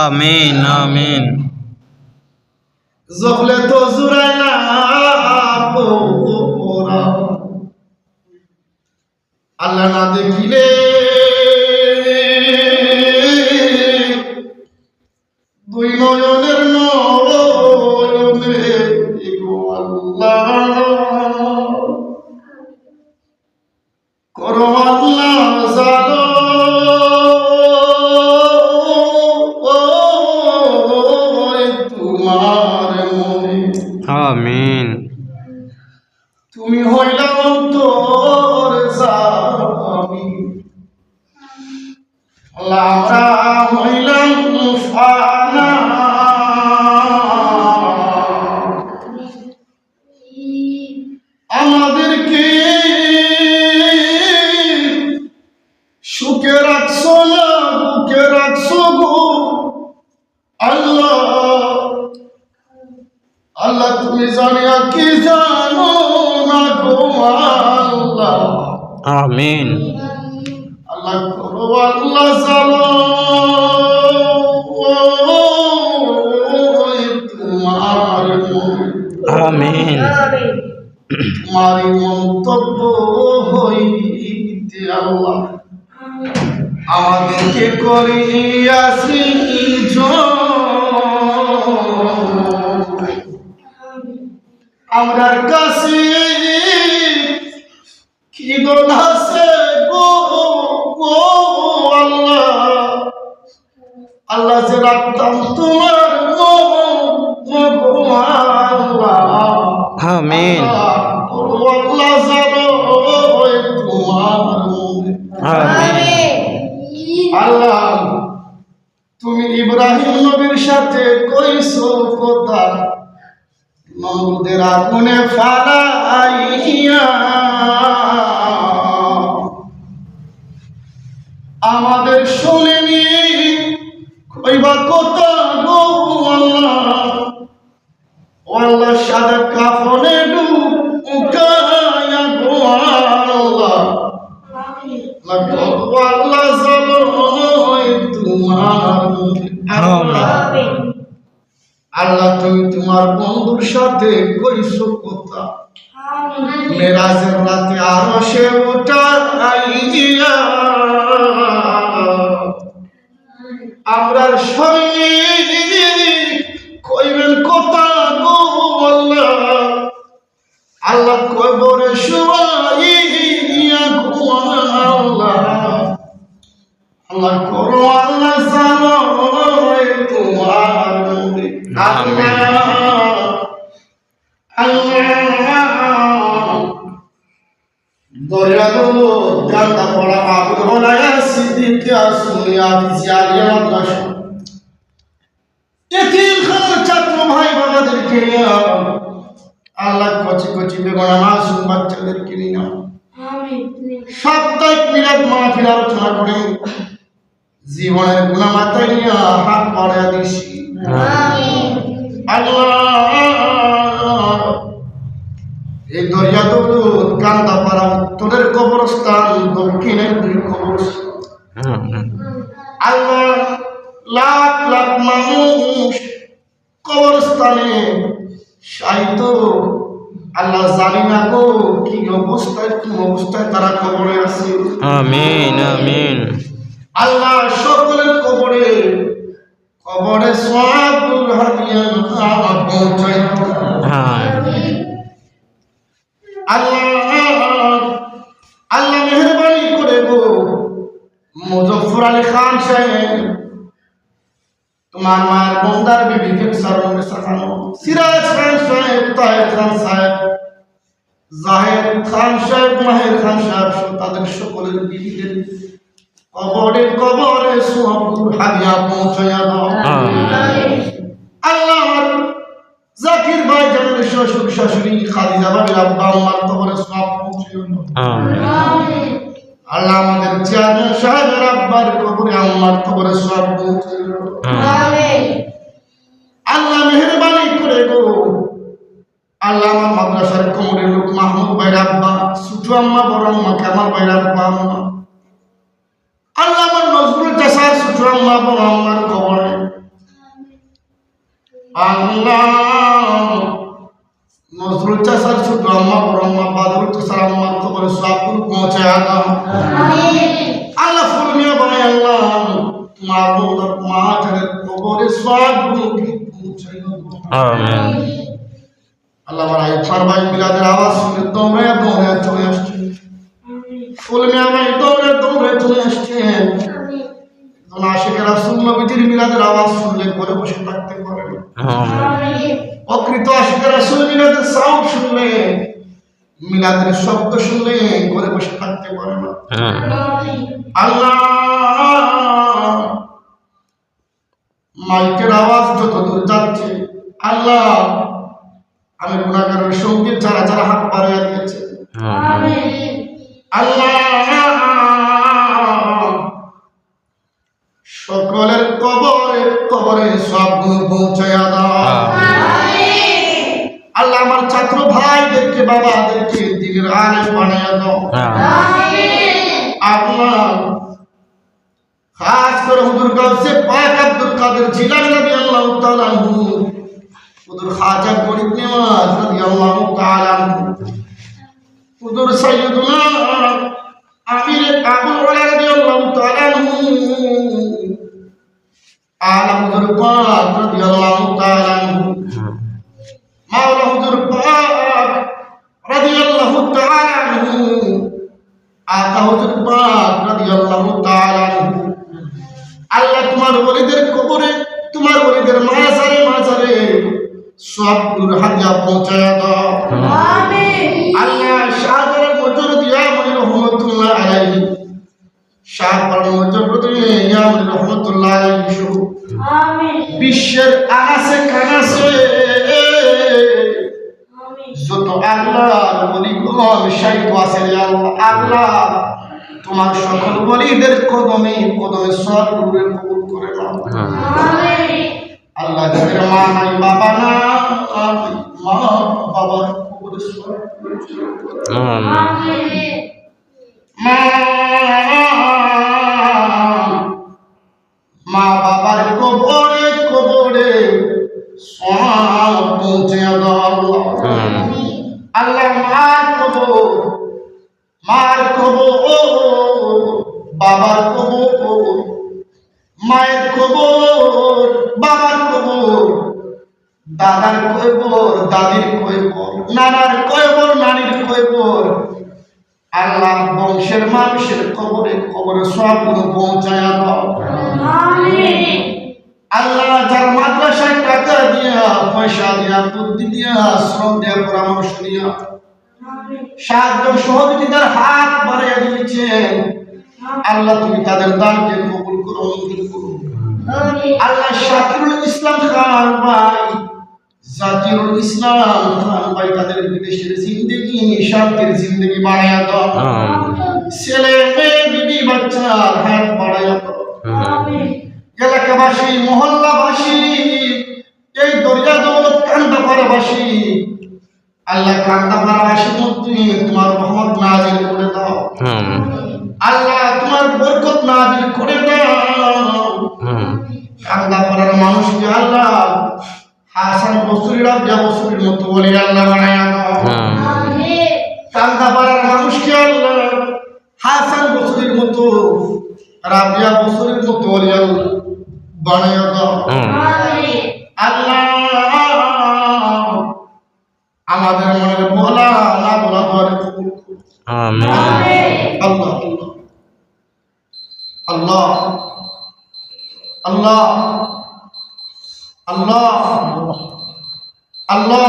আমিন আমিন। জহলে তো জুরাই না পোরা, আল্লাহ না দেখিলে দুই নয়নের নয়নে গো আল্লাহ করো আল্লাহ জানো তোমার মনে। আমিন। তুমি হইলা অন্তর জামি, আমরা হইলাম ফানা। আমাদেরকে সুখে রাখছো না বুকে রাখছো গো আল্লাহ। আল্লাহ তুমি জানিয়া কি জানো না গো আল্লাহ। আমিন। আল্লাহ করো আল্লাহ জানো তোমার মনে। আমিন। তোমার মন্তব্য হইতে আল্লাহ আমাদেরকে করিয়াছি আমরার কাছে কি দোষ আছে গো আল্লাহ। আল্লাহ যে রাখতাম তোমার আল্লাহ। আমিন। আল্লাহ জানো তোমার মনে। আমিন। আল্লাহ তুমি ইব্রাহিম নবীর সাথে কইছো কথা, নমরুদের আগুনে ফালাইয়া আমাদের শুনেনি কইবা কথা গো আল্লাহ। আল্লাহ সাদা কাফনে ঢুকায়া গো আল্লাহ। আল্লাহ জানো তোমার আমিন। আল্লাহ তুমি তোমার বন্ধুর সাথে কইছো কথা, মেরাজের রাতে আরশে উঠাইয়া আমরার সঙ্গে কইবেন কথা গো আল্লাহ। আল্লাহ কবরে শুয়াইয়া গো আল্লাহ। আল্লাহ করো আল্লাহ জানো তোমার মনে। দরিয়াদো গান্ডা পড়া আবুল হলায়া সিদ্দিক আসুনিয়া বিজিয়ারিয়া মাদ্রাসা এতিমখানার ছাত্র ভাই বাবাদেরকে নিয়ে আল্লাহ কচি কচি বেগনা মাসুম বাচ্চাদেরকে নিয়ে সাপ্তাহিক মিলাদ মাহফিল আলোচনা করে জীবনের গুনাহ মাথায় নিয়ে হাত বাড়াইয়া দিছি। আল্লাহ এই দরিয়াদো কান্দাপাড়া উত্তরের কবরস্থান, দক্ষিণের দুই কবরস্থান। আল্লাহ লাখ লাখ মানুষ কবরস্থানে শায়িত। আল্লাহ জানি না গো কি অবস্থায় কোন অবস্থায় তারা কবরে আছে। আমিন আমিন। আল্লাহ সকলের কবরে কবরে সওয়াবুল হাদিয়া পৌঁছায়। আল্লাহ আল্লাহ মেহেরবানি করে গো মুজফফর আলী খান সাহেব তোমার মায়ের বন্দার বিবি ফেকসারুন সাখানো, সিরাজ খান সাহেব, তাহের খান সাহেব, জাহেদ খান সাহেব, মাহের খান সাহেব সহ তাদের সকলের বিবিদের কবরে কবরে সওয়াবুল হাদিয়া পৌঁছায়া দাও। আল্লাহ জাকির ভাই জানের শ্বশুর শাশুড়ি খাদিজা বাবির আব্বা আম্মার কবরে সওয়াব পৌঁছায়া দাও। আল্লাহ আমাদের চেয়ারম্যান সাহেবের আব্বার কবরে আম্মার কবরে সওয়াব পৌঁছায়া দাও। আল্লাহ মেহেরবানি করে গো আল্লাহ আমার মাদ্রাসার কোমরের লোক মাহমুদ ভাইয়ের আব্বা, ছোট আম্মা, বড় আম্মা, কামাল ভাইয়ের আব্বা আম্মা চাষার ছোট আম্মা বড় আম্মার কবরে আল্লাহ নজরুল চাষার ছোট আম্মা বড় আম্মা বাদুল চাষার আম্মার কবরে সবগুলো পৌঁছায় দাও আল্লাহ ফুলমিয়া বানাই আল্লাহ তোমার বউদার মাথার কবরে সবগুলো পৌঁছায় দাও আমিন আল্লাহ আমার আইফার ভাই মিলাদের আওয়াজ শুনে দৌড়ে দৌড়ে চলে আসছে ফুলমিয়া ভাই দৌড়ে দৌড়ে চলে আসছে যখন আশিকের রাসূল নবীজির মিলাদের আওয়াজ শুনলে ঘরে বসে থাকতে পারে না আমিন অকৃত আশিকের রাসূল মিলাদের সাউন্ড শুনলে মিলাদের শব্দ শুনলে ঘরে বসে থাকতে পারে না আল্লাহ মাইকের আওয়াজ যত দূর যাচ্ছে আল্লাহ আমি গুনাহগারের সঙ্গে যারা যারা হাত বাড়িয়ে দিয়েছে আল্লাহ সকলের কবরে কবরে সবগুলো পৌঁছায়া দাও আল্লাহ আমার ছাত্র ভাইদেরকে বাবাদেরকে দিনের আলেম বানায়া দাও আল্লাহ খাস করে হুজুর গাউসে পাক আব্দুল কাদের জিলানী রাদিয়াল্লাহু তাআলা আনহু হুজুর খাজা গরিব নেওয়াজ রাদিয়াল্লাহু তাআলা আনহু হুজুর সাইয়্যিদুনা আমির আবুল ওলা রাদিয়াল্লাহু তাআলা আনহু আলা হুজুর পাক রাদিয়াল্লাহু তাআলা আনহু মাওলা হুজুর পাক রাদিয়াল্লাহু তাআলা আনহু আতা হুজুর পাক রাদিয়াল্লাহু তাআলা আনহু আল্লাহ তোমার ওলিদের কবরে তোমার ওলিদের মাজারে মাজারে সবগুলোর হাদিয়া পৌঁছায়া দাও আল্লাহ শাহজালাল মজরুদিয়া মনি রহমাতুল্লাহ আলাইহি শাহজালাল মজরুদিয়া মনি রহমাতুল্লাহ আলাইহি বিশ্বের আনাসে কানাসে যত আল্লাহর ওলিগণ শাহিদ আছে আল্লাহ তোমার সকল ওলিদের কদমে কদমে সবগুলোর কবুল করে নাও আল্লাহ যাদের মা নাই বাবা না মা বাবার কবরে মা বাবার কবরে কবরে সব পৌঁছে দাও আল্লাহ মার কবর বাবার কবর মায়ের কবর বাবার কবর দাদার কবর দাদির কবর নানার কবর নানির কবর আল্লাহ বংশের মানুষের কবরে কবরে সবগুলো পৌঁছায়া দাও আল্লাহ যার মাদ্রাসায় টাকা দিয়া পয়সা দিয়া বুদ্ধি দিয়া শ্রম দিয়া পরামর্শ দিয়া সাহায্য সহযোগিতার হাত বাড়িয়ে দিয়েছেন আল্লাহ তুমি তাদের দানকে কবুল করো মঞ্জুর করো আল্লাহ শাকিরুল ইসলাম খান ভাই জাকিরুল ইসলাম খান ভাই তাদের বিদেশের জিন্দেগি শান্তির জিন্দেগি বাড়াইয়া দাও ছেলে মেয়ে বিবি বাচ্চার হাত বাড়াইয়া দাও এলাকাবাসী মহল্লাবাসী এই দরিয়া দৌলত কান্দাপাড়াবাসী আল্লাহ কান্দাপাড়াবাসীর মধ্যে তোমার রহমত নাজিল করে দাও আল্লাহ তোমার বরকত নাজিল করে দাও কান্দাপাড়ার মানুষকে আল্লাহ হাসান বসরির রাবিয়া বসরির মতো বলে আল্লাহ বানায়া দাও কান্দাপাড়ার মানুষকে আল্লাহ হাসান বসরির মতো রাবিয়া বসরির মতো বলে আল্লাহ বানায়া দাও আল্লাহ আমাদের মনের বলা না বলা দোয়ারে কবুল করো আমিন আল্লাহ আল্লাহ আল্লাহ আল্লাহ আল্লাহ